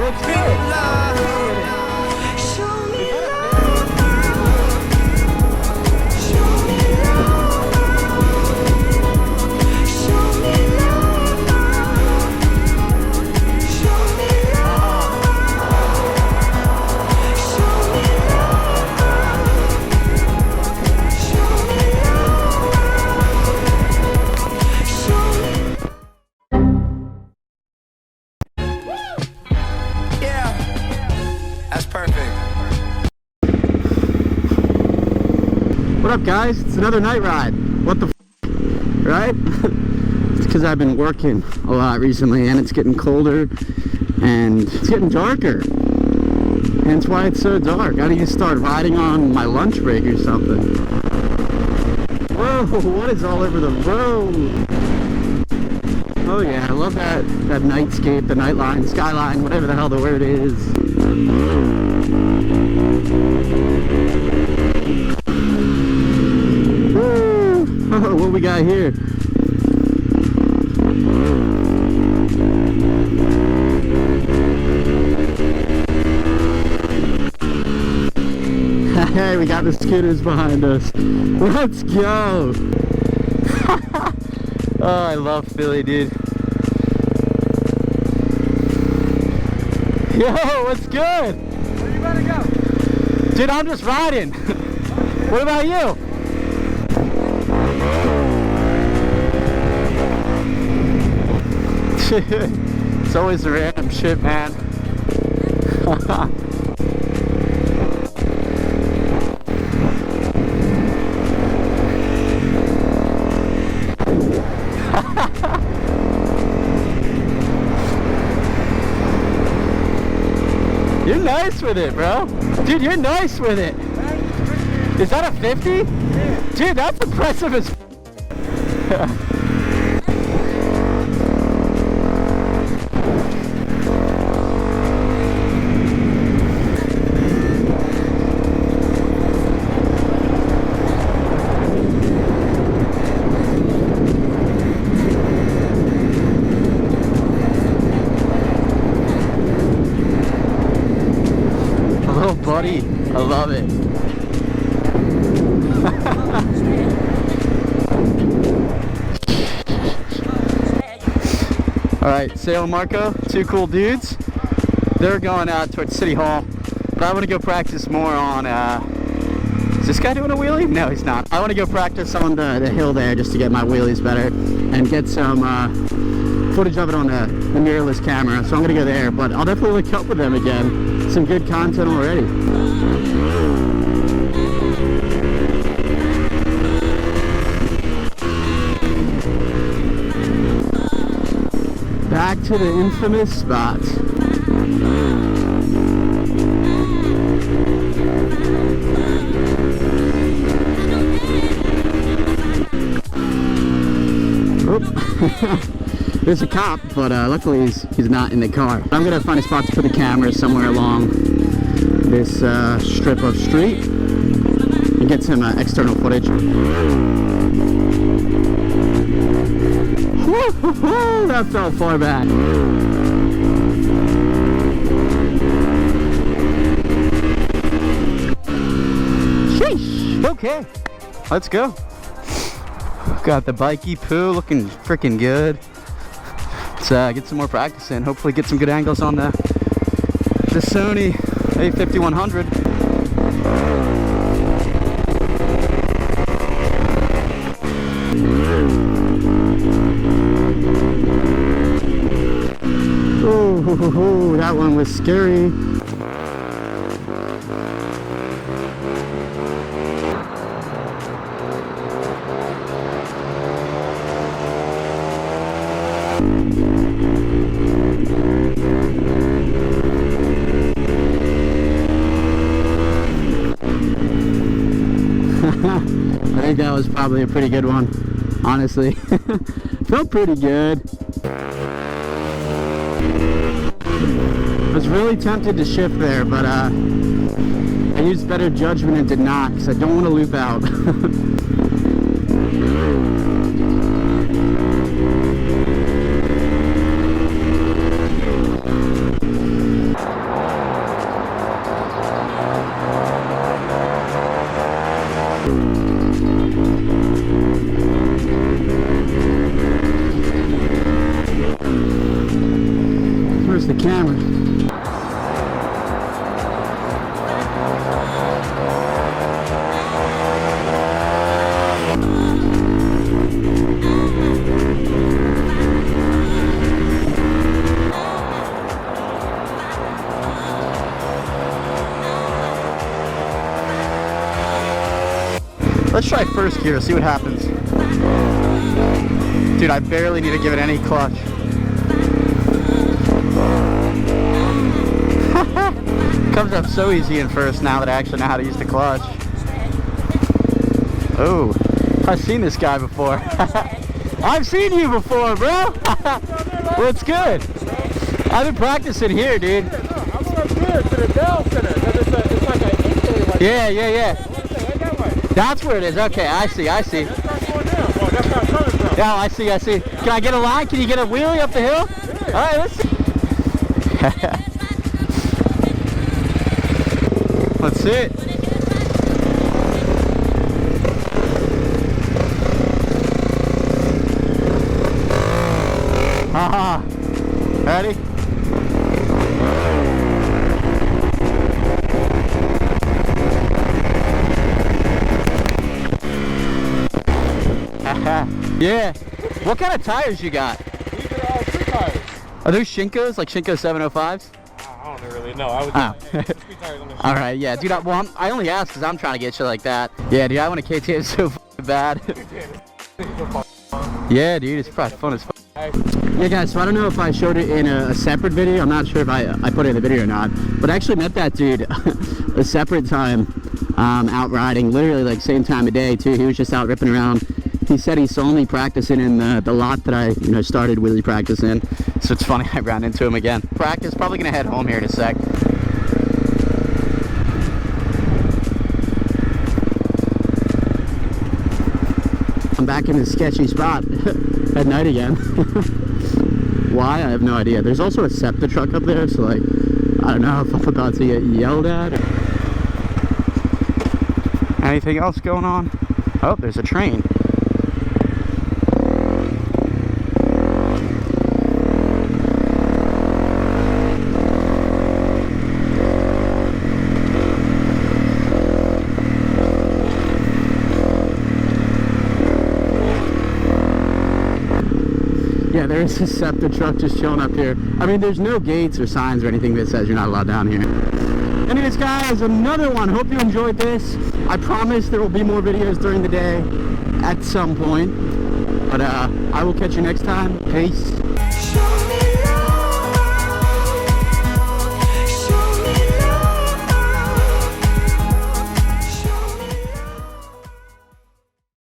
What's good? What up, guys? It's another night ride. What the f, right? It's because I've been working a lot recently and it's getting colder and it's getting darker. Hence why it's so dark. I need to start riding on my lunch break or something. Whoa, what is all over the road? Oh yeah, I love that nightscape, the nightline, skyline, whatever the hell the word is. Oh, what we got here? Hey, we got the scooters behind us. Let's go! Oh, I love Philly, dude. Yo, what's good? Where you about to go? Dude, I'm just riding. What about you? It's always the random shit, man. You're nice with it, bro. Dude, you're nice with it. Is that a 50? Yeah. Dude, that's impressive as f. Buddy, I love it. Alright, Sale and Marco, two cool dudes. They're going out towards City Hall. But I want to go practice more on, is this guy doing a wheelie? No, he's not. I want to go practice on the hill there just to get my wheelies better and get some footage of it on the mirrorless camera. So I'm going to go there, but I'll definitely link up with them again. Some good content already. Back to the infamous spot. Oh. There's a cop, but luckily he's not in the car. I'm gonna find a spot to put the camera somewhere along this strip of street and get some external footage. Woo-hoo-hoo, that felt far back. Sheesh. Okay, let's go. Got the bikey poo looking freaking good. Let's get some more practice in. Hopefully get some good angles on the Sony A5100. Oh, that one was scary. I think that was probably a pretty good one, honestly. Felt pretty good. I was really tempted to shift there, but I used better judgment and did not, because I don't want to loop out. Where's the camera? Let's try first gear, see what happens. Dude, I barely need to give it any clutch. Comes up so easy in first now that I actually know how to use the clutch. Oh, I've seen this guy before. I've seen you before, bro. What's good? I've been practicing here, dude. I'm so good to the Dell Center. It's like an inquiry. Like Yeah. That's where it is. Okay, I see. That's not going down. Oh, that's not coming from. Yeah, I see. Can I get a line? Can you get a wheelie up the hill? Yeah. All right, let's see. Let's see it. Haha. Ready? Yeah. What kind of tires you got? These are street tires. Are those Shinkos, like Shinko 705s? I don't really know. I was street tires on the All right, yeah, dude. I only ask because I'm trying to get shit like that. Yeah, dude. I want a KTM so bad. Yeah, dude. It's probably fun as fuck. Yeah, guys. So I don't know if I showed it in a separate video. I'm not sure if I put it in the video or not. But I actually met that dude a separate time out riding. Literally like same time of day too. He was just out ripping around. He said he saw me practicing in the lot that I started wheelie practice in. So it's funny I ran into him again. Practice, probably gonna head home here in a sec. I'm back in this sketchy spot at night again. Why? I have no idea. There's also a SEPTA truck up there, so like, I don't know if I'm about to get yelled at. Anything else going on? Oh, there's a train. Yeah, there's a SEPTA truck just chilling up here. I mean, there's no gates or signs or anything that says you're not allowed down here. Anyways, guys, another one. Hope you enjoyed this. I promise there will be more videos during the day at some point. But I will catch you next time. Peace.